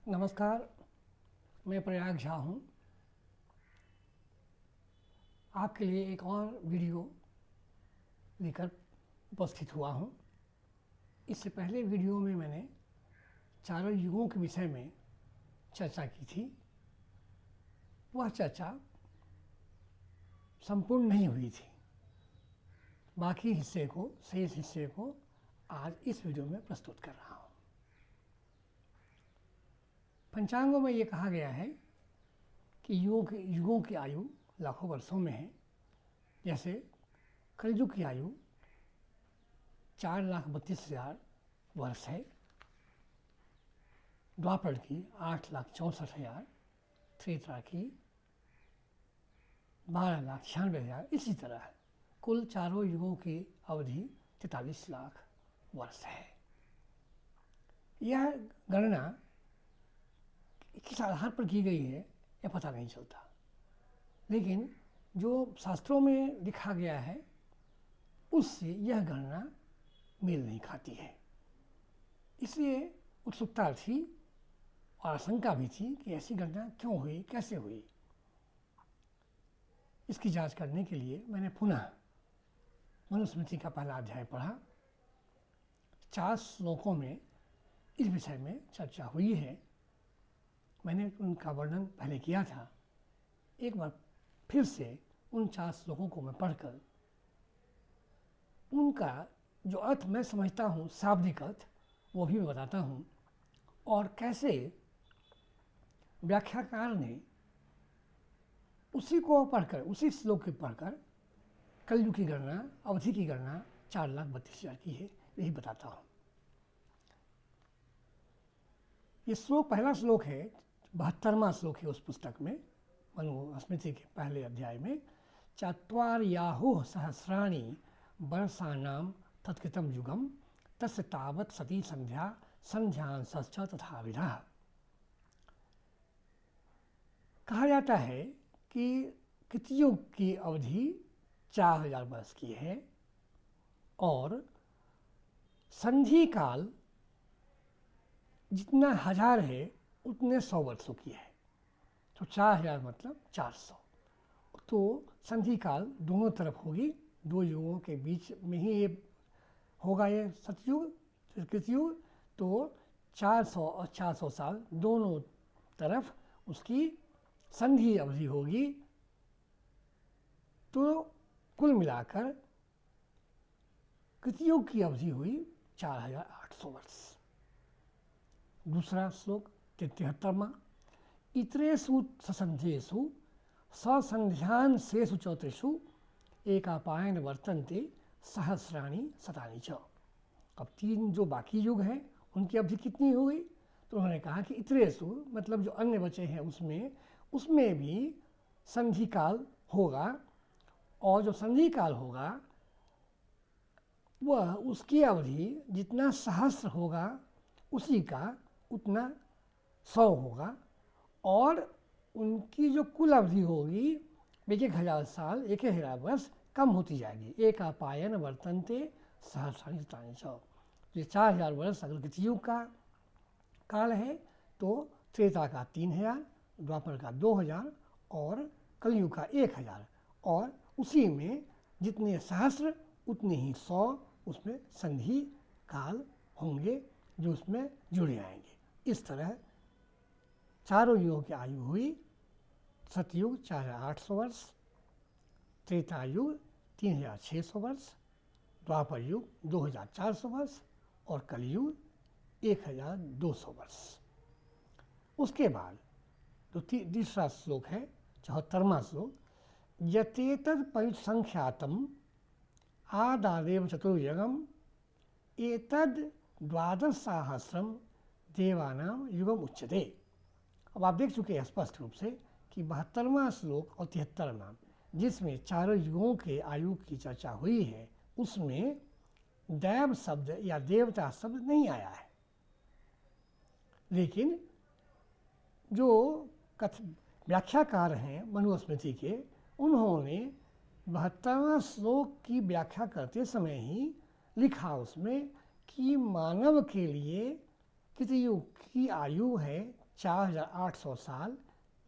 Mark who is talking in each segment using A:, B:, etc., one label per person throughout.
A: नमस्कार, मैं प्रयाग झा हूँ। आपके लिए एक और वीडियो लेकर उपस्थित हुआ हूँ। इससे पहले वीडियो में मैंने चारों युगों के विषय में चर्चा की थी। वह चर्चा संपूर्ण नहीं हुई थी। बाकी शेष हिस्से को आज इस वीडियो में प्रस्तुत कर रहा हूँ। पंचांगों में ये कहा गया है कि युगों की आयु लाखों वर्षों में है। जैसे कलयुग की आयु 4,32,000 वर्ष है, द्वापर की 8,64,000, त्रेता की 12,96,000। इसी तरह कुल चारों युगों की अवधि 43 लाख वर्ष है। यह गणना किस आधार पर की गई है यह पता नहीं चलता, लेकिन जो शास्त्रों में लिखा गया है उससे यह गणना मेल नहीं खाती है। इसलिए उत्सुकता थी और आशंका भी थी कि ऐसी गणना क्यों हुई, कैसे हुई। इसकी जांच करने के लिए मैंने पुनः मनुस्मृति का पहला अध्याय पढ़ा। 4 श्लोकों में इस विषय में चर्चा हुई है। मैंने उनका वर्णन पहले किया था। एक बार फिर से उन 4 श्लोकों को मैं पढ़कर उनका जो अर्थ मैं समझता हूँ, शाब्दिक अर्थ, वो भी मैं बताता हूँ और कैसे व्याख्याकार ने उसी को पढ़कर, उसी श्लोक को पढ़कर कलयुग की गणना, अवधि की गणना 4,32,000 की है, यही बताता हूँ। ये श्लोक, पहला श्लोक है, 72वां श्लोक है उस पुस्तक में, मनुस्मृति के पहले अध्याय में। चत्वार्याहुः सहस्राणि वर्षाणां तत्कृतं युगं तस्य तावत् सती संध्या संध्यांशश्च तथाविधः। कहा जाता है कि कृतयुग की अवधि 4,000 वर्ष की है और संधि काल जितना 1000 है उतने 100 वर्षों की है। तो 4,000 मतलब 400। तो संधि काल दोनों तरफ होगी, दो युगों के बीच में ही ये होगा, ये सतयुग फिर कृतयुग। तो 400 और 400 साल दोनों तरफ उसकी संधि अवधि होगी। तो कुल मिलाकर कृतयुग की अवधि हुई 4,800 वर्ष। दूसरा श्लोक 73वां। इतरेषु ससंध्येषु ससंध्यांशेषु चौत्रिषु एकापायन वर्तन्ते सहस्राणि शतानि च। अब 3 जो बाकी युग हैं उनकी अवधि कितनी हुई? तो उन्होंने कहा कि इतरेषु मतलब जो अन्य बचे हैं उसमें भी संधि काल होगा, और जो संधि काल होगा वह उसकी अवधि जितना सहस्र होगा उसी का उतना 100 होगा, और उनकी जो कुल अवधि होगी 1,000 साल, 1,000 वर्ष कम होती जाएगी। एकापायन वर्तन्ते सहस्राणि शतानि च। ये 4,000 वर्ष अगर कृतयुग का काल है तो त्रेता का 3,000, द्वापर का 2,000 और कलयुग का 1,000, और उसी में जितने सहस्र उतने ही 100 उसमें संधि काल होंगे जो उसमें जुड़े आएंगे। इस तरह चारों युगों की आयु हुई। सतयुग 4,800 वर्ष, त्रेता युग 3,600 वर्ष, द्वापर युग 2,400 वर्ष और कलयुग 1,200 वर्ष। उसके बाद तो तीसरा श्लोक है 74वां श्लोक। यतेतद् परिसंख्यातम् आदादेव चतुर्युगम् एतद् 12,000 देवानां युगम उच्यते। अब आप देख चुके हैं स्पष्ट रूप से कि 72वां श्लोक और 73वां, जिसमें चारों युगों के आयु की चर्चा हुई है, उसमें दैव शब्द या देवता शब्द नहीं आया है। लेकिन जो व्याख्याकार हैं मनुस्मृति के, उन्होंने 72वां श्लोक की व्याख्या करते समय ही लिखा उसमें कि मानव के लिए कृतयुग की आयु है 4800 साल,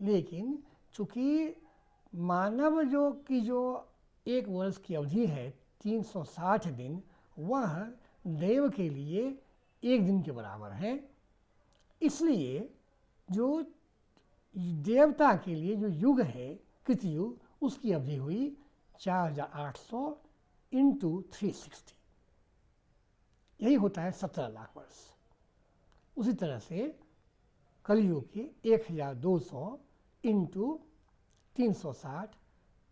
A: लेकिन चूँकि मानव जो एक वर्ष की अवधि है 360 दिन, वह देव के लिए एक दिन के बराबर है। इसलिए जो देवता के लिए जो युग है कृतयुग, उसकी अवधि हुई 4800 इंटू 360, यही होता है 17 लाख वर्ष। उसी तरह से कलयुग की 1200 इंटू 360,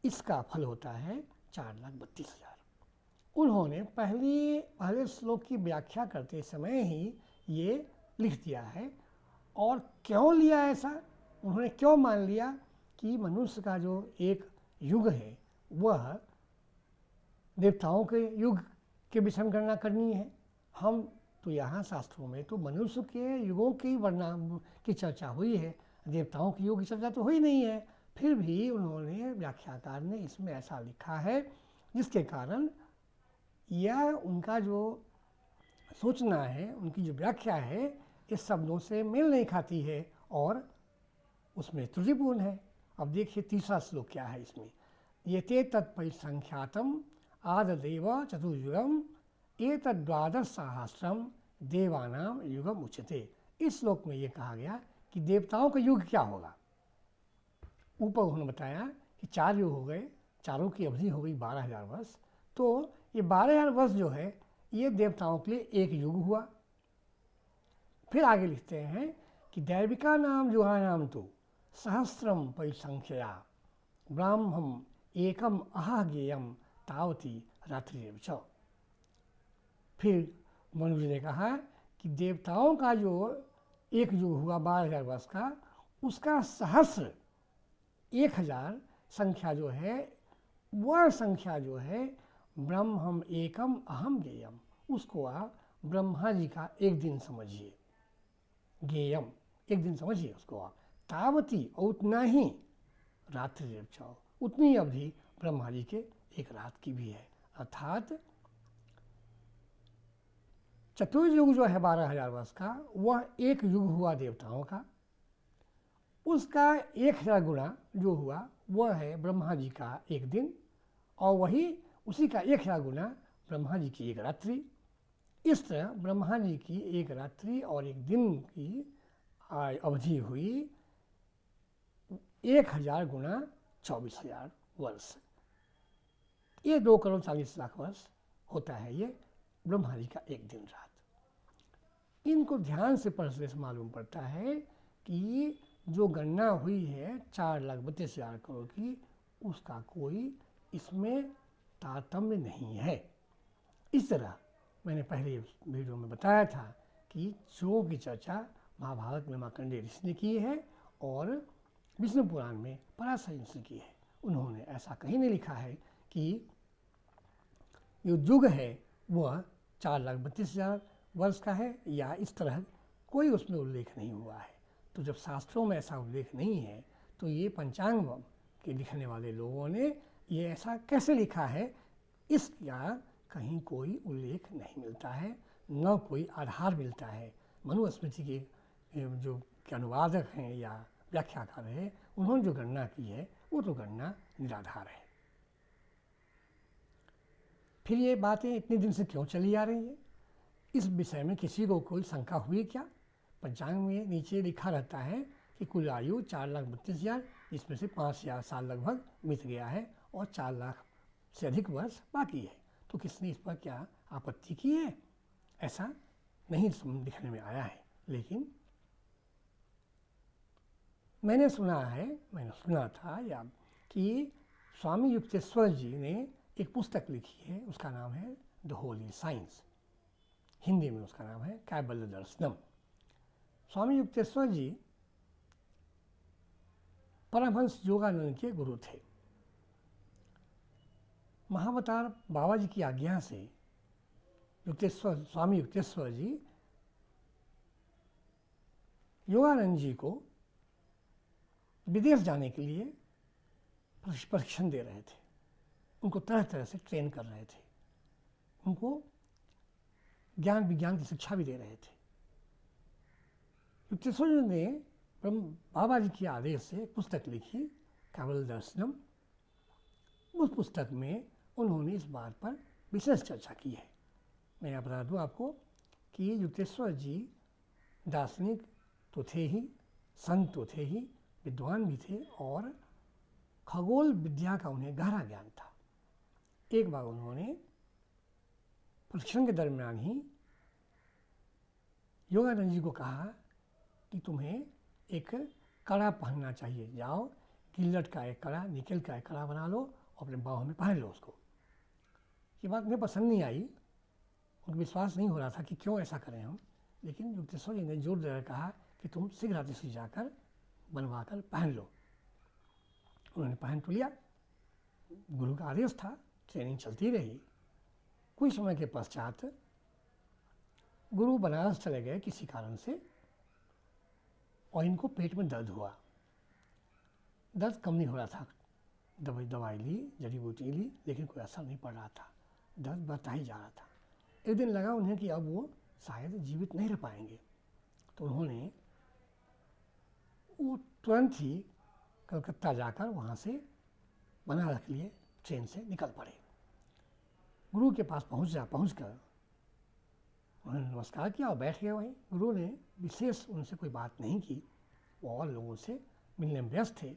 A: इसका फल होता है 4,32,000। उन्होंने पहले श्लोक की व्याख्या करते समय ही ये लिख दिया है। और क्यों लिया ऐसा, उन्होंने क्यों मान लिया कि मनुष्य का जो एक युग है वह देवताओं के युग के विषय में गणना करनी है। हम तो यहाँ शास्त्रों में तो मनुष्य के युगों की वर्णना की चर्चा हुई है, देवताओं के युग की चर्चा तो हुई नहीं है। फिर भी उन्होंने, व्याख्याकार ने इसमें ऐसा लिखा है, जिसके कारण यह उनका जो सोचना है, उनकी जो व्याख्या है, इस शब्दों से मेल नहीं खाती है और उसमें त्रुटिपूर्ण है। अब देखिए तीसरा श्लोक क्या है इसमें, ये ते तत्परिसंख्यातम आददेव चतुर्युगम एतद्वादश सहस्रम देवानाम युगम उच्यते। इस श्लोक में ये कहा गया कि देवताओं का युग क्या होगा। ऊपर उन्होंने बताया कि 4 युग हो गए, चारों की अवधि हो गई 12,000 वर्ष। तो ये 12,000 वर्ष जो है ये देवताओं के लिए एक युग हुआ। फिर आगे लिखते हैं कि दैविका नाम युगानाम तो सहस्रम परिसंख्या ब्राह्मम एकम अहाज्ञेयम तावती रात्रिरेव च। फिर मनुजी ने कहा कि देवताओं का जो एक युग हुआ 12,000 वर्ष का, उसका सहस्र 1000 संख्या जो है, वह संख्या जो है ब्रह्मम एकम अहम ज्ञेयम, उसको आप ब्रह्मा जी का एक दिन समझिए। ज्ञेयम एक दिन समझिए उसको आप, तावती और उतना ही रात्रि चाओ, उतनी अवधि ब्रह्मा जी के एक रात की भी है। अर्थात चतुर्युग जो है 12,000 वर्ष का, वह एक युग हुआ देवताओं का। उसका 1000 गुणा जो हुआ वह है ब्रह्मा जी का एक दिन, और वही उसी का 1000 गुना ब्रह्मा जी की एक रात्रि। इस तरह ब्रह्मा जी की एक रात्रि और एक दिन की अवधि हुई 1000 गुना 24,000 वर्ष। ये 2,40,00,000 वर्ष होता है ये ब्रह्मा जी का एक दिन रात। इनको ध्यान से पढ़ने से मालूम पड़ता है कि जो गणना हुई है 4,32,000 करोड़ की, उसका कोई इसमें तारतम्य नहीं है। इस तरह मैंने पहले वीडियो में बताया था कि जो की चर्चा महाभारत में मार्कंडेय ऋषि ने की है और विष्णु पुराण में पराशर ऋषि ने की है। उन्होंने ऐसा कहीं नहीं लिखा है कि जो युग है वह 4,32,000 वर्ष का है, या इस तरह कोई उसमें उल्लेख नहीं हुआ है। तो जब शास्त्रों में ऐसा उल्लेख नहीं है तो ये पंचांग के लिखने वाले लोगों ने ये ऐसा कैसे लिखा है, इसका कहीं कोई उल्लेख नहीं मिलता है, न कोई आधार मिलता है। मनुस्मृति के जो अनुवादक हैं या व्याख्याकार हैं, उन्होंने जो गणना की है वो तो गणना निराधार है। फिर ये बातें इतने दिन से क्यों चली आ रही हैं, इस विषय में किसी को कोई शंका हुई क्या? पंचांग में नीचे लिखा रहता है कि कुल आयु 4,32,000, जिसमें से 5,000 साल लगभग बीत गया है और 4 लाख से अधिक वर्ष बाकी है। तो किसने इस पर क्या आपत्ति की है? ऐसा नहीं लिखने में आया है। लेकिन मैंने सुना था या कि स्वामी युक्तेश्वर जी ने एक पुस्तक लिखी है, उसका नाम है द होली साइंस, हिंदी में उसका नाम है कैबल्य दर्शनम। स्वामी युक्तेश्वर जी परमहंस योगानंद के गुरु थे। महावतार बाबा जी की आज्ञा से स्वामी युक्तेश्वर जी योगानंद जी को विदेश जाने के लिए प्रशिक्षण दे रहे थे, उनको तरह तरह से ट्रेन कर रहे थे, उनको ज्ञान विज्ञान की शिक्षा भी दे रहे थे। युक्तेश्वर जी ने ब्रह्म बाबा जी के आदेश से एक पुस्तक लिखी केवल दर्शनम। उस पुस्तक में उन्होंने इस बात पर विशेष चर्चा की है। मैं यहाँ बता दूँ आपको कि युक्तेश्वर जी दार्शनिक तो थे ही, संत तो थे ही, विद्वान भी थे और खगोल विद्या का उन्हें गहरा ज्ञान था। एक बार उन्होंने प्रशिक्षण के दरमियान ही योगानंद जी को कहा कि तुम्हें एक कड़ा पहनना चाहिए, जाओ गिल्लट का एक कड़ा, निकल का एक कड़ा बना लो और अपने बाहों में पहन लो उसको। ये बात मुझे पसंद नहीं आई, उनको विश्वास नहीं हो रहा था कि क्यों ऐसा करें हम, लेकिन युक्तेश्वर जी ने जोर देकर कहा कि तुम शीघ्र से जाकर बनवा कर पहन लो। उन्होंने पहन तो लिया, गुरु का आदेश था, ट्रेनिंग चलती रही। कुछ समय के पश्चात गुरु बनारस चले गए किसी कारण से और इनको पेट में दर्द हुआ। दर्द कम नहीं हो रहा था, दवाई ली, जड़ी बूटी ली, लेकिन कोई असर नहीं पड़ रहा था, दर्द बढ़ता ही जा रहा था। एक दिन लगा उन्हें कि अब वो शायद जीवित नहीं रह पाएंगे, तो उन्होंने वो तुरंत ही कलकत्ता जाकर वहाँ से बनारस के लिए ट्रेन से निकल पड़े। गुरु के पास पहुँचकर उन्होंने नमस्कार किया और बैठ गए वहीं। गुरु ने विशेष उनसे कोई बात नहीं की, वो और लोगों से मिलने में व्यस्त थे,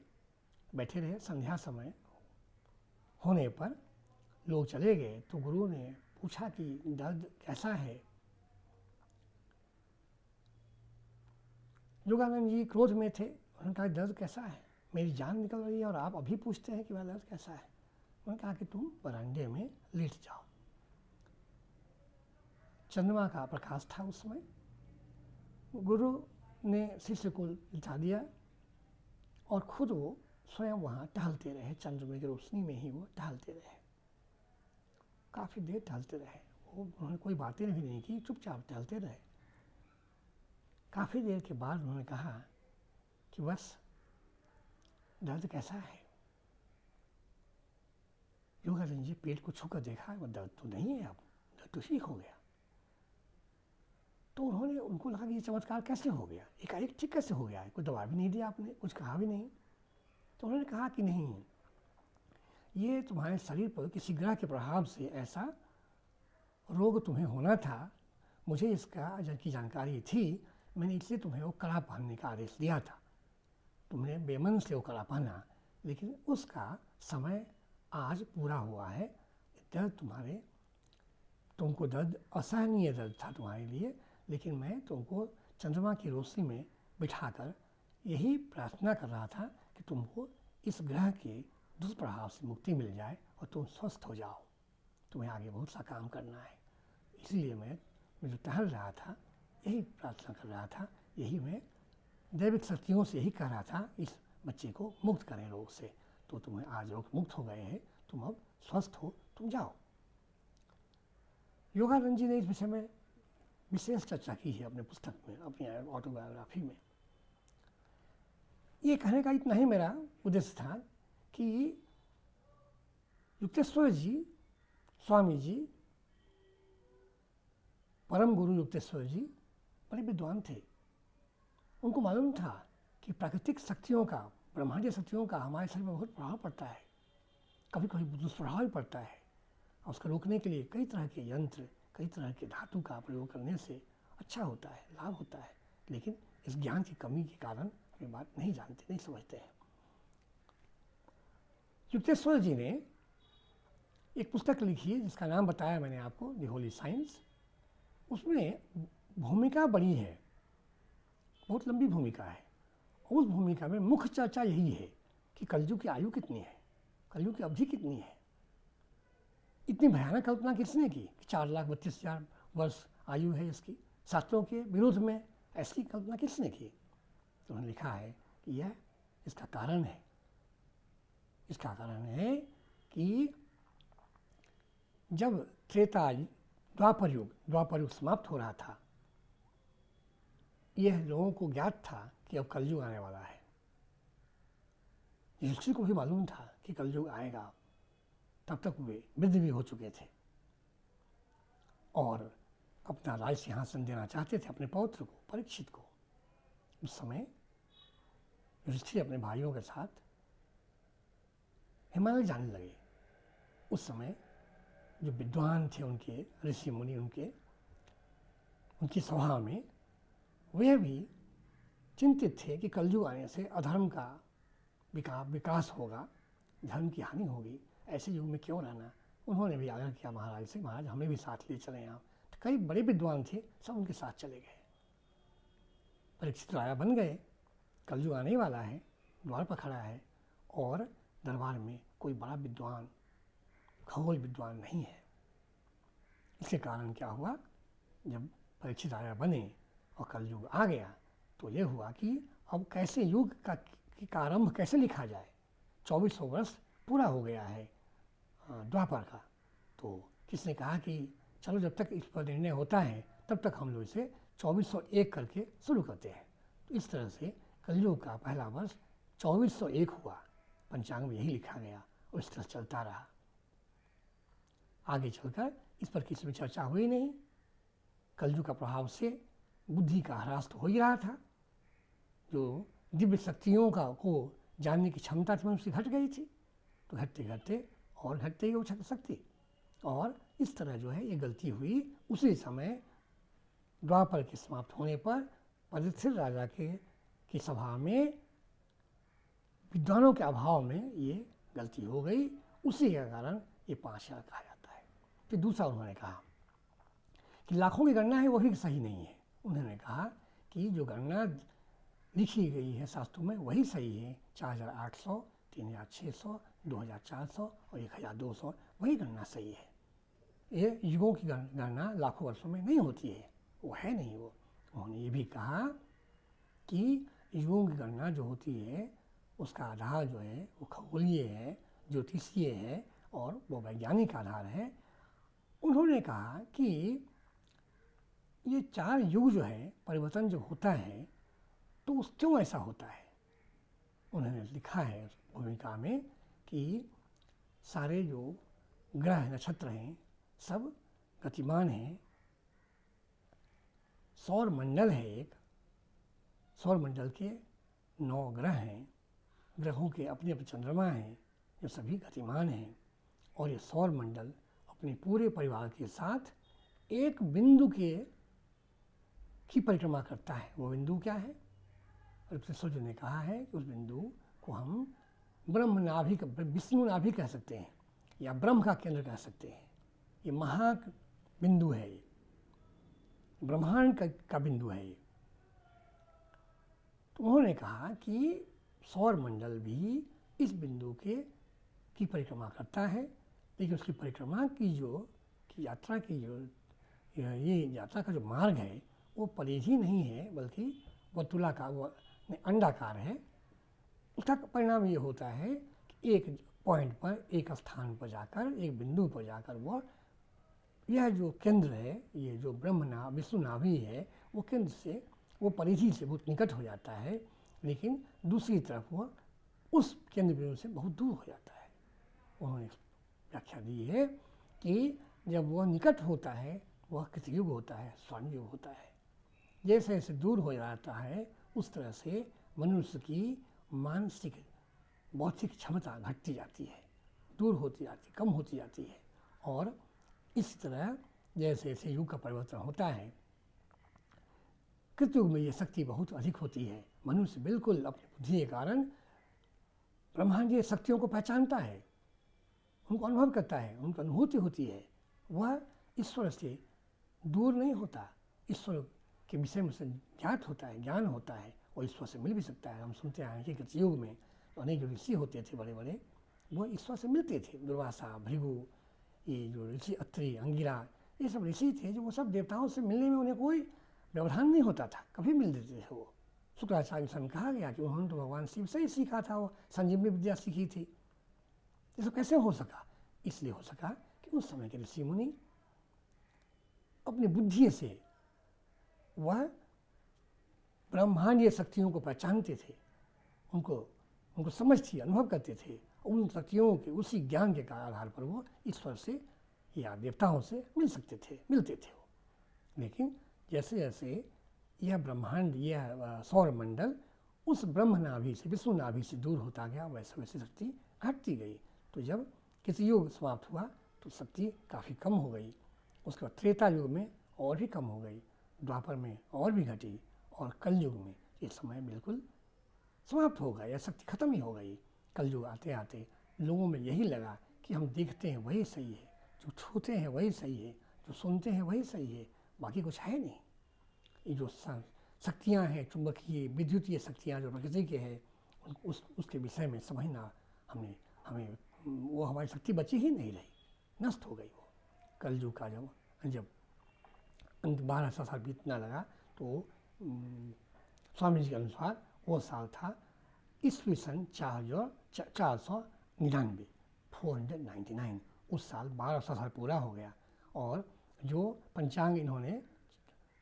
A: बैठे रहे। संध्या समय होने पर लोग चले गए तो गुरु ने पूछा कि दर्द कैसा है। योगानंद जी क्रोध में थे, उन्होंने कहा दर्द कैसा है, मेरी जान निकल रही है और आप अभी पूछते हैं कि वह दर्द कैसा है। उन्होंने कहा कि तुम बरामदे में लेट जाओ। चंद्रमा का प्रकाश था उस समय। गुरु ने शिष्य को लिटा दिया और खुद वो स्वयं वहाँ टहलते रहे, चंद्रमा की रोशनी में ही वो टहलते रहे, काफ़ी देर टहलते रहे। वो उन्होंने कोई बातें भी नहीं की, चुपचाप टहलते रहे। काफ़ी देर के बाद उन्होंने कहा कि बस दर्द कैसा है। योगानंद जी पेट को छूकर देखा, वो दर्द तो नहीं है, अब दर्द तो ठीक हो गया। तो उनको लगा कि ये चमत्कार कैसे हो गया, एकाएक ठीक कैसे हो गया है, कोई दवा भी नहीं दिया आपने, कुछ कहा भी नहीं। तो उन्होंने कहा कि नहीं, ये तुम्हारे शरीर पर किसी ग्रह के प्रभाव से ऐसा रोग तुम्हें होना था, मुझे इसका की जानकारी थी, मैंने इसलिए तुम्हें वो कड़ा पहनने का आदेश दिया था। तुमने बेमन से वो कड़ा पहना, लेकिन उसका समय आज पूरा हुआ है। दर्द तुमको दर्द असहनीय दर्द था तुम्हारे लिए, लेकिन मैं तुमको चंद्रमा की रोशनी में बिठाकर यही प्रार्थना कर रहा था कि तुमको इस ग्रह के दुष्प्रभाव से मुक्ति मिल जाए और तुम स्वस्थ हो जाओ। तुम्हें आगे बहुत सा काम करना है, इसलिए मैं जो टहल रहा था यही प्रार्थना कर रहा था, यही मैं दैविक शक्तियों से ही कह रहा था इस बच्चे को मुक्त करें रोग से। तो तुम्हें आज रोग मुक्त हो गए हैं, तुम अब स्वस्थ हो, तुम जाओ। योगानंद जी ने इस विषय में विशेष चर्चा की है अपने पुस्तक में, अपनी ऑटोबायोग्राफी में। ये कहने का इतना ही मेरा उद्देश्य था कि युक्तेश्वर जी, स्वामी जी, परम गुरु युक्तेश्वर जी बड़े विद्वान थे। उनको मालूम था कि प्राकृतिक शक्तियों का, ब्रह्मांडीय शक्तियों का हमारे शरीर में बहुत प्रभाव पड़ता है, कभी कभी दुष्प्रभाव भी पड़ता है, और उसको रोकने के लिए कई तरह के यंत्र, कई तरह के धातु का प्रयोग करने से अच्छा होता है, लाभ होता है। लेकिन इस ज्ञान की कमी के कारण ये बात नहीं जानते, नहीं समझते हैं। युक्तेश्वर जी ने एक पुस्तक लिखी है जिसका नाम बताया मैंने आपको, द होली साइंस। उसमें भूमिका बड़ी है, बहुत लंबी भूमिका है। उस भूमिका में मुख्य चर्चा यही है कि कलयुग की आयु कितनी है, कलयुग की अवधि कितनी है। इतनी भयानक कल्पना किसने की कि 4,32,000 वर्ष आयु है इसकी, शास्त्रों के विरुद्ध में ऐसी कल्पना किसने की। तो उन्होंने लिखा है कि यह इसका कारण है। इसका कारण है कि जब त्रेता द्वापर युग समाप्त हो रहा था, यह लोगों को ज्ञात था कि अब कलयुग आने वाला है। युधिष्ठिर को भी मालूम था कि कलयुग आएगा, तब तक वे वृद्ध भी हो चुके थे और अपना राज सिंहासन देना चाहते थे अपने पौत्र को, परीक्षित को। उस समय युधिष्ठिर अपने भाइयों के साथ हिमालय जाने लगे। उस समय जो विद्वान थे उनके, ऋषि मुनि उनकी सभा में, वे भी चिंतित थे कि कलयुग आने से अधर्म का विकास होगा, धर्म की हानि होगी, ऐसे युग में क्यों रहना। उन्होंने भी आग्रह किया महाराज से, महाराज हमें भी साथ ले चलें आप। तो कई बड़े विद्वान थे, सब उनके साथ चले गए। परीक्षित राजा बन गए। कलयुग आने वाला है, द्वार पर खड़ा है और दरबार में कोई बड़ा विद्वान, खगोल विद्वान नहीं है। इसके कारण क्या हुआ, जब परीक्षित राजा बने और कलयुग आ गया तो ये हुआ कि अब कैसे युग का आरंभ कैसे लिखा जाए। 2400 वर्ष पूरा हो गया है द्वापर का। तो किसने कहा कि चलो जब तक इस पर निर्णय होता है तब तक हम लोग इसे 2401 करके शुरू करते हैं। तो इस तरह से कलयुग का पहला वर्ष 2401 हुआ। पंचांग में यही लिखा गया और इस तरह चलता रहा। आगे चलकर इस पर किसी में चर्चा हुई नहीं। कलयुग का प्रभाव से बुद्धि का ह्रास तो हो ही रहा था। जो दिव्य शक्तियों को जानने की क्षमता थी मनुष्य घट गई थी। तो घटते घटते और घटते ही वो शक्ति, और इस तरह जो है ये गलती हुई। उसी समय द्वापर के समाप्त होने पर परीक्षित राजा की सभा में विद्वानों के अभाव में ये गलती हो गई। उसी के कारण ये 5000 कहा जाता है। फिर दूसरा उन्होंने कहा कि लाखों की गणना है वो भी सही नहीं है। उन्होंने कहा कि जो गणना लिखी गई है शास्त्रों में वही सही है। 4800, 3600, 2400 और 1200 वही गणना सही है। ये युगों की गणना लाखों वर्षों में नहीं होती है, वो है नहीं वो। उन्होंने ये भी कहा कि युगों की गणना जो होती है उसका आधार जो है वो खगोलीय है, ज्योतिषीय है और वो वैज्ञानिक आधार है। उन्होंने कहा कि ये 4 युग जो है परिवर्तन जो होता है तो उस क्यों ऐसा होता है। उन्होंने लिखा है उस भूमिका में कि सारे जो ग्रह नक्षत्र हैं सब गतिमान हैं। सौर मंडल है एक, सौर मंडल के 9 ग्रह हैं, ग्रहों के अपने अपने चंद्रमा हैं जो सभी गतिमान हैं। और ये सौर मंडल अपने पूरे परिवार के साथ एक बिंदु की परिक्रमा करता है। वो बिंदु क्या है, सूर्य ने कहा है कि उस बिंदु को हम ब्रह्म नाभि, विष्णु नाभि कह सकते हैं या ब्रह्म का केंद्र कह सकते हैं। ये महा बिंदु है, ये ब्रह्मांड का बिंदु है ये। तो उन्होंने कहा कि सौर मंडल भी इस बिंदु की परिक्रमा करता है, लेकिन उसकी परिक्रमा की यात्रा ये यात्रा का जो मार्ग है वो परिधि नहीं है बल्कि वर्तुलाकार, वो अंडाकार है। उसका परिणाम ये होता है कि एक पॉइंट पर, एक स्थान पर जाकर, एक बिंदु पर जाकर वो यह जो केंद्र है, ये जो विष्णु नाभि है, वो केंद्र से, वो परिधि से बहुत निकट हो जाता है, लेकिन दूसरी तरफ वो उस केंद्र बिंदु से बहुत दूर हो जाता है। उन्होंने व्याख्या दी है कि जब वह निकट होता है वह किस युग होता है, स्वर्ण युग होता है। जैसे जैसे दूर हो जाता है उस तरह से मनुष्य की मानसिक बौद्धिक क्षमता घटती जाती है, दूर होती जाती, कम होती जाती है। और इस तरह जैसे जैसे युग का परिवर्तन होता है, कृतयुग में ये शक्ति बहुत अधिक होती है। मनुष्य बिल्कुल अपनी बुद्धि के कारण ब्रह्मांडीय शक्तियों को पहचानता है, उनको अनुभव करता है, उनको अनुभूति होती है। वह ईश्वर से दूर नहीं होता, ईश्वर के विषय में ज्ञात होता है, ज्ञान होता है, और ईश्वर से मिल भी सकता है। हम सुनते हैं कि कृतयुग में अनेक जो ऋषि होते थे बड़े बड़े, वो ईश्वर से मिलते थे। दुर्वासा, भृगु, ये जो ऋषि अत्रि, अंगिरा, ये सब ऋषि थे जो वो सब देवताओं से मिलने में उन्हें कोई व्यवधान नहीं होता था, कभी मिल देते थे वो। शुक्राचार्य से कहा गया कि उन्होंने तो भगवान शिव से ही सीखा था, वो संजीवनी विद्या सीखी थी। ये सब कैसे हो सका? इसलिए हो सका कि उस समय के ऋषि मुनि अपनी बुद्धि से वह ब्रह्मांडीय शक्तियों को पहचानते थे, उनको समझ थी, अनुभव करते थे। उन शक्तियों के उसी ज्ञान के आधार पर वो ईश्वर से या देवताओं से मिलते थे वो। लेकिन जैसे जैसे यह ब्रह्मांड, यह सौर मंडल उस ब्रह्म नाभि से, विष्णु नाभि से दूर होता गया, वैसे वैसे शक्ति घटती गई। तो जब किसी युग समाप्त हुआ तो शक्ति काफ़ी कम हो गई। उसके बाद त्रेता युग में और भी कम हो गई, द्वापर में और भी घटी, और कल युग में ये समय बिल्कुल समाप्त हो गया, या शक्ति खत्म ही हो गई। कल युग आते आते लोगों में यही लगा कि हम देखते हैं वही सही है, जो छूते हैं वही सही है, जो सुनते हैं वही सही है, बाकी कुछ है नहीं। ये जो शक्तियाँ हैं, चुंबकीय विद्युतीय शक्तियाँ जो प्रकृति के हैं, उसके विषय में समझना हमें हमें वो हमारी शक्ति बची ही नहीं रही, नष्ट हो गई वो। कल युग का जब 1200 साल बीतना लगा तो स्वामी जी के अनुसार वो साल था ईस्वी सन 499, 499। उस साल 1200 साल पूरा हो गया, और जो पंचांग इन्होंने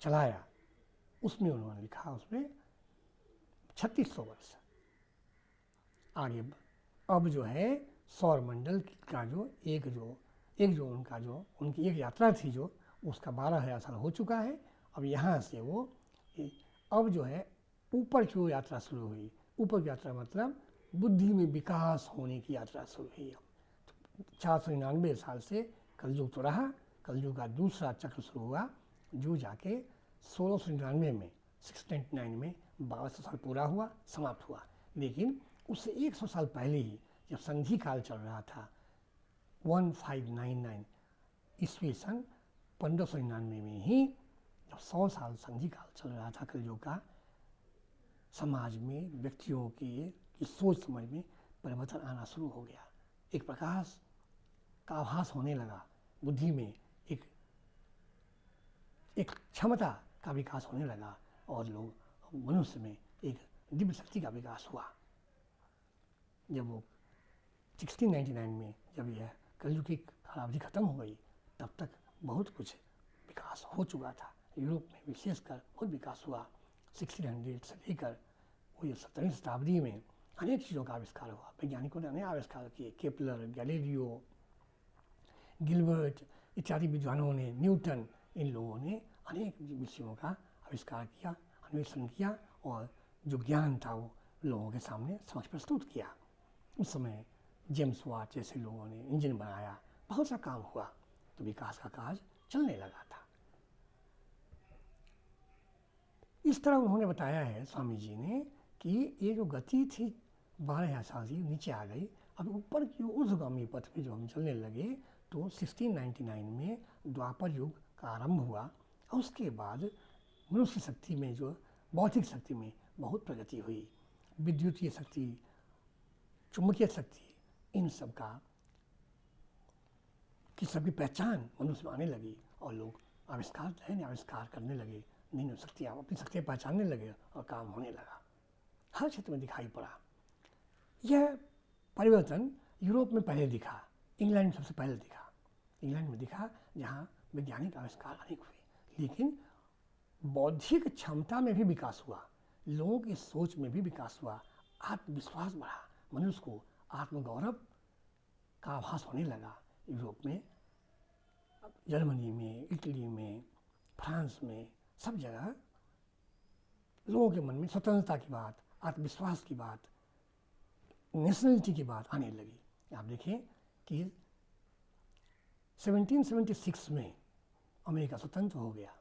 A: चलाया उसमें उन्होंने लिखा, उसमें 3600 वर्ष आगे। अब जो है सौर मंडल का जो उनकी एक यात्रा थी, जो उसका 12,000 साल हो चुका है। अब यहाँ से वो अब जो है ऊपर की वो यात्रा शुरू हुई। ऊपर की यात्रा मतलब बुद्धि में विकास होने की यात्रा शुरू हुई। 499 साल से कलयुग तो रहा, कलयुग का दूसरा चक्र शुरू हुआ, जो जाके 1699 में 699 में 1200 साल पूरा हुआ, समाप्त हुआ। लेकिन उससे 100 साल पहले ही जब संधि काल चल रहा था 1599 ईस्वी सन 1599 में ही, जब 100 साल संधि काल चल रहा था कलयुग का, समाज में व्यक्तियों की सोच समझ में परिवर्तन आना शुरू हो गया। एक प्रकाश का आभास होने लगा, बुद्धि में एक क्षमता का विकास होने लगा, और लोग मनुष्य में एक दिव्य शक्ति का विकास हुआ। जब वो 1699 में जब यह कलयुग की कालावधि खत्म हो गई, तब तक बहुत कुछ विकास हो चुका था। यूरोप में विशेषकर बहुत विकास हुआ। 1600 से लेकर वो 17वीं शताब्दी में अनेक चीज़ों का आविष्कार हुआ। वैज्ञानिकों ने अनेक आविष्कार किए, केपलर, गैलीलियो, गिलबर्ट इत्यादि विद्वानों ने, न्यूटन, इन लोगों ने अनेक विषयों का आविष्कार किया, अन्वेषण किया, और जो ज्ञान था वो लोगों के सामने समझ प्रस्तुत किया। उस समय जेम्स वाट जैसे लोगों ने इंजन बनाया, बहुत सा काम हुआ, तो विकास का काज चलने लगा था। इस तरह उन्होंने बताया है स्वामी जी ने कि ये जो गति थी 12,000 साल की नीचे आ गई, अब ऊपर की ऊर्ध्वगामी पथ में जो हम चलने लगे, तो 1699 में द्वापर युग का आरंभ हुआ, और उसके बाद मनुष्य शक्ति में, जो बौद्धिक शक्ति में बहुत प्रगति हुई। विद्युतीय शक्ति, चुंबकीय शक्ति, इन सब की सबकी पहचान मनुष्य में आने लगी, और लोग नए आविष्कार करने लगे, नई शक्तियाँ, अपनी शक्तियाँ पहचानने लगे, और काम होने लगा, हर क्षेत्र में दिखाई पड़ा। यह परिवर्तन यूरोप में पहले दिखा, इंग्लैंड में सबसे पहले दिखा। इंग्लैंड में दिखा जहाँ वैज्ञानिक आविष्कार अनेक हुए, लेकिन बौद्धिक क्षमता में भी विकास हुआ, लोगों की सोच में भी विकास हुआ, आत्मविश्वास बढ़ा, मनुष्य को आत्मगौरव का आभास होने लगा। यूरोप में, जर्मनी में, इटली में, फ्रांस में, सब जगह लोगों के मन में स्वतंत्रता की बात, आत्मविश्वास की बात, नेशनलिटी की बात आने लगी। आप देखें कि 1776 में अमेरिका स्वतंत्र हो गया।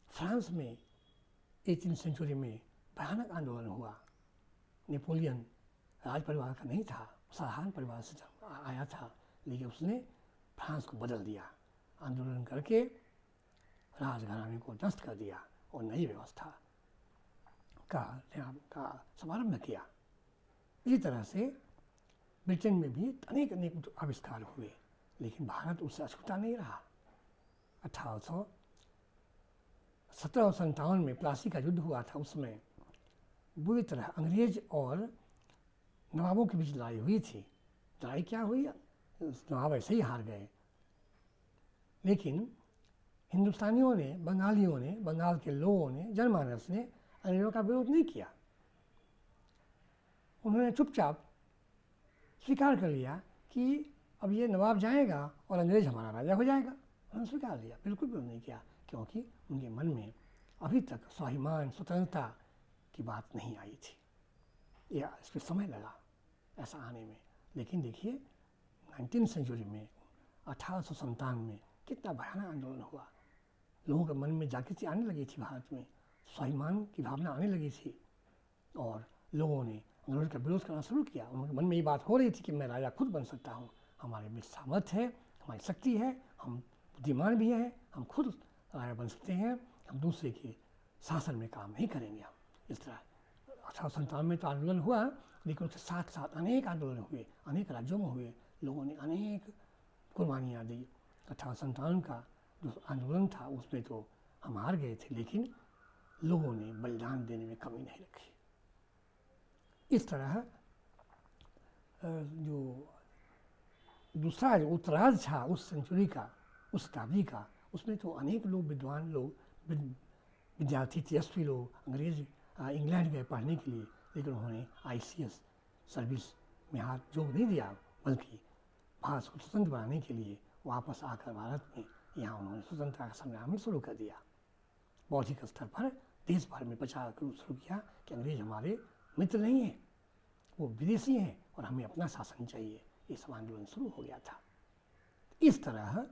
A: फ्रांस में 18वीं सेंचुरी में भयानक आंदोलन हुआ। नेपोलियन राज परिवार का नहीं था, साधारण परिवार से आया था, लेकिन उसने फ्रांस को बदल दिया, आंदोलन करके राजघराने को नष्ट कर दिया, और नई व्यवस्था का समारंभ किया। इसी तरह से ब्रिटेन में भी अनेक आविष्कार हुए, लेकिन भारत उससे अछूता नहीं रहा। 1757 में प्लासी का युद्ध हुआ था, उसमें बुरी तरह अंग्रेज और नवाबों के बीच लड़ाई हुई थी। लड़ाई क्या हुई, नवाब ऐसे ही हार गए, लेकिन हिंदुस्तानियों ने, बंगालियों ने, बंगाल के लोगों ने, जनमानस ने अंग्रेजों का विरोध नहीं किया। उन्होंने चुपचाप स्वीकार कर लिया कि अब ये नवाब जाएगा और अंग्रेज हमारा राजा हो जाएगा। उन्होंने स्वीकार लिया, बिल्कुल भी नहीं किया, क्योंकि उनके मन में अभी तक स्वाभिमान, स्वतंत्रता की बात नहीं आई थी, या इस पर समय लगा ऐसा आने में। लेकिन देखिए 19वीं सेंचुरी में 1857 में कितना भयानक आंदोलन हुआ, लोगों के मन में जागृति आने लगी थी, भारत में स्वाभिमान की भावना आने लगी थी, और लोगों ने अंग्रेज का विरोध करना शुरू किया। उनके मन में ये बात हो रही थी कि मैं राजा खुद बन सकता हूँ, हमारे में सामर्थ्य है, हमारी शक्ति है, हम बुद्धिमान भी हैं, हम खुद राजा बन सकते हैं, हम दूसरे के शासन में काम नहीं करेंगे। हम इस तरह 1857 में तो आंदोलन हुआ, लेकिन उसके साथ साथ अनेक आंदोलन हुए, अनेक राज्यों में हुए, लोगों ने अनेक कुर्बानियाँ दी। 1857 का जो आंदोलन था उसमें तो हम हार गए थे, लेकिन लोगों ने बलिदान देने में कमी नहीं रखी। इस तरह जो दूसरा जो उत्तरार्ध था उस सेंचुरी का, उस शताब्दी का, उसमें तो अनेक लोग, विद्वान लोग, विद्यार्थी, तेजस्वी लोग अंग्रेज इंग्लैंड गए पढ़ने के लिए, लेकिन उन्होंने ICS सर्विस में हाथ जोड़ नहीं दिया, बल्कि भारत को स्वतंत्र बनाने के लिए वापस आकर भारत में यहाँ उन्होंने स्वतंत्रता का संग्राम शुरू कर दिया। बौद्धिक स्तर पर देश भर में प्रचार शुरू किया कि अंग्रेज हमारे मित्र नहीं हैं, वो विदेशी हैं और हमें अपना शासन चाहिए। ये सब आंदोलन शुरू हो गया था। इस तरह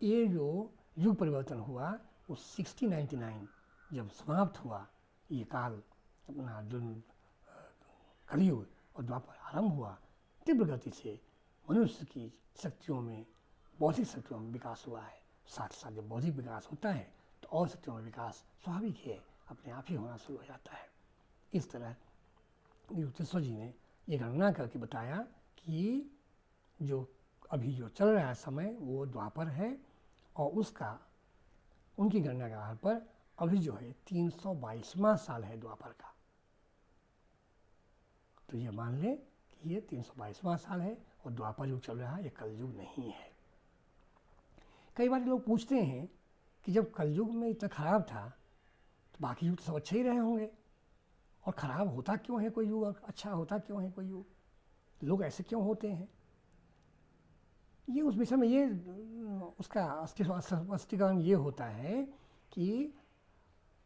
A: ये जो युग परिवर्तन हुआ वो 1699 जब समाप्त हुआ, ये काल अपना जो कलयुग और द्वापर आरंभ हुआ, तीव्र गति से मनुष्य की शक्तियों में, बौद्धिक शक्तियों में विकास हुआ है। साथ साथ जब बौद्धिक विकास होता है तो और शक्तियों में विकास स्वाभाविक है, अपने आप ही होना शुरू हो जाता है। इस तरह युक्तेश्वर जी ने ये गणना करके बताया कि जो अभी जो चल रहा है समय वो द्वापर है, और उसका उनकी गणना के आधार पर अभी जो है 322वां साल है द्वापर का। तो ये मान लें कि ये 322वां साल है और द्वापर युग चल रहा है, ये कलयुग नहीं है। कई बार लोग पूछते हैं कि जब कलयुग में इतना खराब था तो बाकी युग तो सब अच्छे ही रहे होंगे, और ख़राब होता क्यों है कोई युग और अच्छा होता क्यों है कोई युग, लोग ऐसे क्यों होते हैं? ये उस विषय में ये उसका स्पष्टीकरण ये होता है कि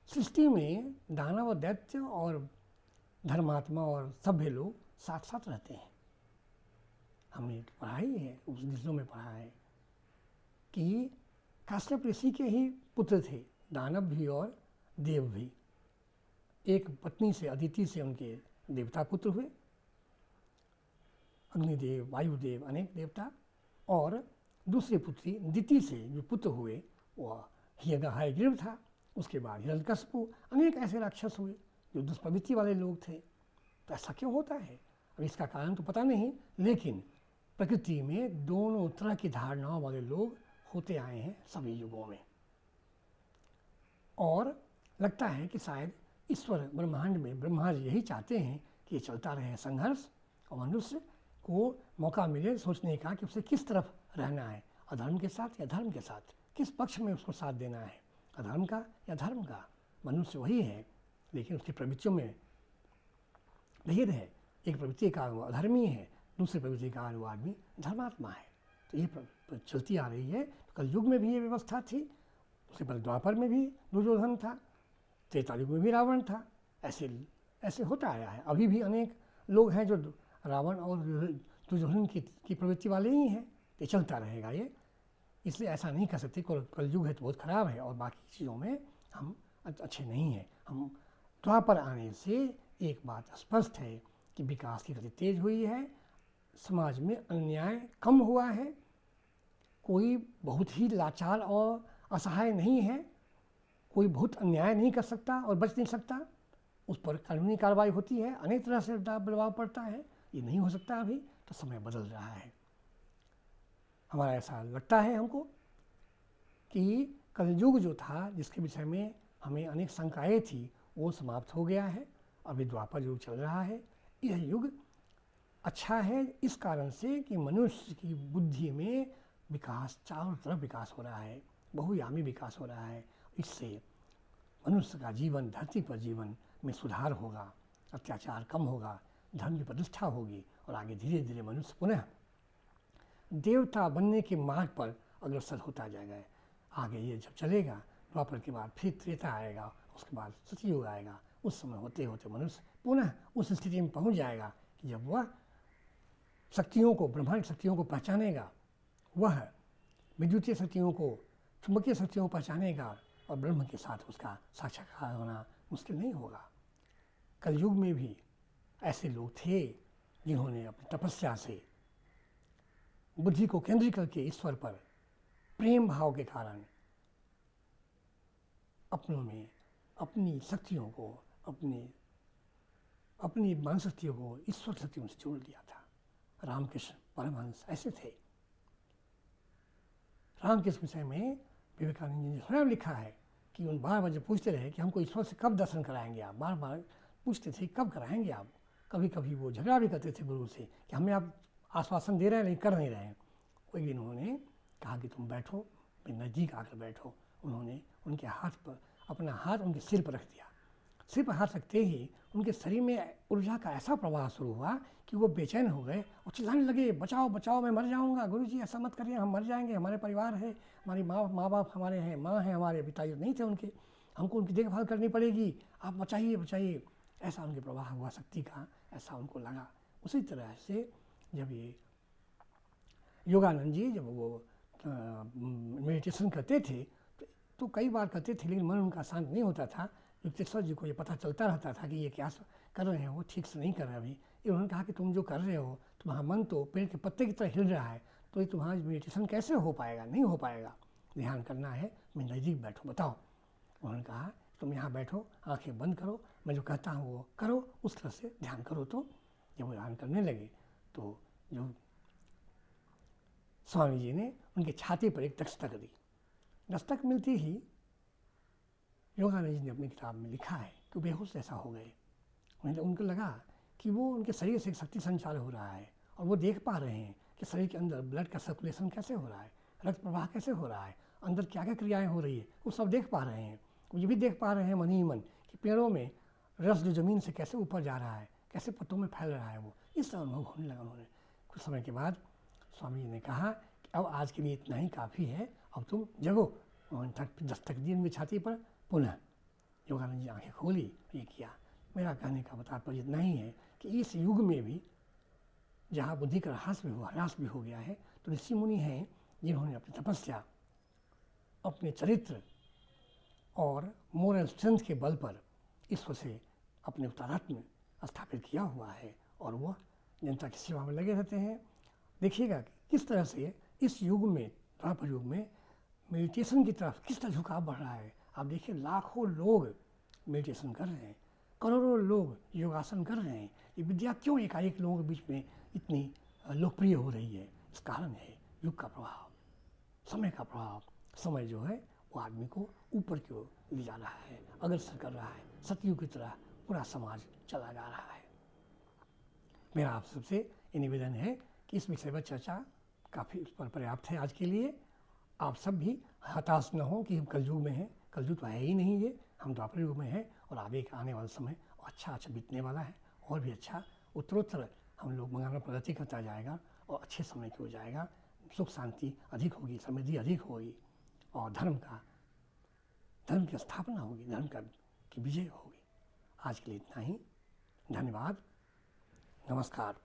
A: सृष्टि में दानव और दैत्य और धर्मात्मा और सभ्य लोग साथ साथ रहते हैं। हमने पढ़ा ही है, उस दिनों में पढ़ा है कि काश्यप ऋषि के ही पुत्र थे, दानव भी और देव भी। एक पत्नी से, अदिति से उनके देवता पुत्र हुए, अग्निदेव, वायुदेव, अनेक देवता, और दूसरी पुत्री दिति से जो पुत्र हुए वह हयग्रीव था। उसके बाद हिरण्यकशिपु, अनेक ऐसे राक्षस हुए जो दुष्प्रवृत्ति वाले लोग थे। तो ऐसा क्यों होता है? अब इसका कारण तो पता नहीं, लेकिन प्रकृति में दोनों तरह की धारणाओं वाले लोग होते आए हैं सभी युगों में, और लगता है कि शायद ईश्वर ब्रह्मांड में ब्रह्मा जी यही चाहते हैं कि ये चलता रहे संघर्ष, और मनुष्य को मौका मिले सोचने का कि उसे किस तरफ रहना है, अधर्म के साथ या धर्म के साथ, किस पक्ष में उसको साथ देना है, अधर्म का या धर्म का। मनुष्य वही है, लेकिन उसकी प्रवृत्तियों में भेद है। एक प्रवृत्ति का वो अधर्मी है, दूसरी प्रवृत्ति का वो आदमी धर्मात्मा है। तो ये चलती आ रही है। तो कल युग में भी ये व्यवस्था थी, उसके बाद द्वापर में भी दुर्योधन था, त्रेता युग में भी रावण था। ऐसे ऐसे होता आया है। अभी भी अनेक लोग हैं जो रावण और दुर्योधन की प्रवृत्ति वाले ही हैं। ये चलता रहेगा ये, इसलिए ऐसा नहीं कर सकते कल युग है तो बहुत ख़राब है और बाकी चीज़ों में हम अच्छे नहीं हैं। हम द्वापर आने से एक बात स्पष्ट है कि विकास की गति तेज हुई है, समाज में अन्याय कम हुआ है, कोई बहुत ही लाचार और असहाय नहीं है, कोई बहुत अन्याय नहीं कर सकता और बच नहीं सकता, उस पर कानूनी कार्रवाई होती है, अनेक तरह से दबाव पड़ता है। ये नहीं हो सकता अभी, तो समय बदल रहा है। हमारा ऐसा लगता है हमको कि कलयुग जो था, जिसके विषय में हमें अनेक शंकाएँ थी, वो समाप्त हो गया है। अभी द्वापर युग चल रहा है। यह युग अच्छा है इस कारण से कि मनुष्य की बुद्धि में विकास, चारों तरफ विकास हो रहा है, बहुयामी विकास हो रहा है। इससे मनुष्य का जीवन, धरती पर जीवन में सुधार होगा, अत्याचार कम होगा, धर्म की प्रतिष्ठा होगी, और आगे धीरे धीरे मनुष्य पुनः देवता बनने के मार्ग पर अग्रसर होता जाएगा। आगे ये जब चलेगा, द्वापर के बाद फिर त्रेता आएगा, उसके बाद सतयुग आएगा, उस समय होते होते मनुष्य पुनः उस स्थिति में पहुंच जाएगा कि जब वह शक्तियों को, ब्रह्मांड शक्तियों को पहचानेगा, वह विद्युतीय शक्तियों को, चुंबकीय शक्तियों को पहचानेगा और ब्रह्म के साथ उसका साक्षात्कार होना मुश्किल नहीं होगा। कलयुग में भी ऐसे लोग थे जिन्होंने अपनी तपस्या से बुद्धि को केंद्रित करके ईश्वर पर प्रेम भाव के कारण अपनों में अपनी शक्तियों को, अपनी मान शक्तियों को ईश्वर शक्तियों से जोड़ दिया था। रामकृष्ण परमहंस ऐसे थे। रामकृष्ण विषय में विवेकानंद जी ने स्वयं लिखा है कि उन बार बार जब पूछते रहे कि हमको ईश्वर से कब दर्शन कराएंगे आप, बार बार पूछते थे कब कराएंगे आप। कभी कभी वो झगड़ा भी करते थे गुरु से कि हमें आप आश्वासन दे रहे हैं लेकिन कर नहीं रहे हैं। कोई दिन उन्होंने कहा कि तुम बैठो, मेरे नज़दीक आकर बैठो। उन्होंने उनके हाथ पर अपना हाथ उनके सिर पर रख दिया। सिर पर हाथ रखते ही उनके शरीर में ऊर्जा का ऐसा प्रवाह शुरू हुआ कि वो बेचैन हो गए और चिल्लाने लगे, बचाओ बचाओ, मैं मर जाऊंगा, गुरुजी ऐसा मत करिए, हम मर जाएंगे, हमारे परिवार है, हमारी माँ बाप हमारे हैं, माँ है हमारे, पिताजी नहीं थे उनके, हमको उनकी देखभाल करनी पड़ेगी, आप बचाइए बचाइए। ऐसा उनके प्रवाह हुआ शक्ति का, ऐसा उनको लगा। उसी तरह से जब ये योगानंद जी जब वो मेडिटेशन करते थे तो कई बार करते थे लेकिन मन उनका शांत नहीं होता था। युक्तेश्वर जी को ये पता चलता रहता था कि ये क्या कर रहे हैं, वो ठीक से नहीं कर रहे अभी। उन्होंने कहा कि तुम जो कर रहे हो, तुम्हारा मन तो पेड़ के पत्ते की तरह हिल रहा है, तो ये तुम्हारा मेडिटेशन कैसे हो पाएगा, नहीं हो पाएगा। ध्यान करना है, मैं नज़दीक बैठो, बताओ। उन्होंने कहा तुम यहाँ बैठो, आंखें बंद करो, मैं जो कहता हूँ वो करो, उस तरह से ध्यान करो। तो जब वो ध्यान करने लगे तो जो स्वामी जी ने उनकी छाती पर एक दस्तक दी। दस्तक मिलती ही योगानंद जी ने अपनी किताब में लिखा है कि बेहोश जैसा हो गए। उनको लगा कि वो उनके शरीर से एक शक्ति संचार हो रहा है और वो देख पा रहे हैं कि शरीर के अंदर ब्लड का सर्कुलेशन कैसे हो रहा है, रक्त प्रवाह कैसे हो रहा है, अंदर क्या क्या क्रियाएं हो रही है, वो सब देख पा रहे हैं। वो ये भी देख पा रहे हैं मन ही मन कि पेड़ों में रस जो ज़मीन से कैसे ऊपर जा रहा है, कैसे पत्तों में फैल रहा है। वो इस तरह अनुभव होने लगा उन्होंने। कुछ समय के बाद स्वामी जी ने कहा कि अब आज के लिए इतना ही काफ़ी है, अब तुम जगो। उन्होंने दस्तक दी उनकी छाती पर। पुनः योगानंद जी आँखें खोली, ये किया। मेरा कहने का तात्पर्य इतना ही है कि इस युग में भी जहाँ बुद्धि का ह्रास भी हो गया है, तो ऋषि मुनि हैं जिन्होंने अपनी तपस्या, अपने चरित्र और मोरल स्ट्रेंथ के बल पर ईश्वर से अपने उतारात्म स्थापित किया हुआ है और वह जनता की सेवा में लगे रहते हैं। देखिएगा कि किस तरह से इस युग में, द्वापर युग में, मेडिटेशन की तरफ किस तरह झुकाव बढ़ रहा है। आप देखिए लाखों लोग मेडिटेशन कर रहे हैं, करोड़ों लोग योगासन कर रहे हैं। ये विद्या क्यों एकाएक लोगों के बीच में इतनी लोकप्रिय हो रही है? इस कारण है युग का प्रभाव, समय का प्रभाव। समय जो है वो आदमी को ऊपर की ओर ले जा रहा है, अग्रसर कर रहा है। सतयुग की तरह पूरा समाज चला जा रहा है। मेरा आप सबसे ये निवेदन है कि इस विषय पर चर्चा काफ़ी उस पर पर्याप्त है आज के लिए। आप सब भी हताश न हो कि हम कलयुग में हैं। कलयुग तो है ही नहीं, ये हम द्वापर युग में हैं और आगे आने वाला समय अच्छा बीतने वाला है और भी अच्छा। उत्तरोत्तर हम लोग मंगल प्रगति करता जाएगा और अच्छे समय की हो जाएगा। सुख शांति अधिक होगी, समृद्धि अधिक होगी और धर्म की स्थापना होगी, धर्म की विजय होगी। आज के लिए इतना ही। धन्यवाद, नमस्कार।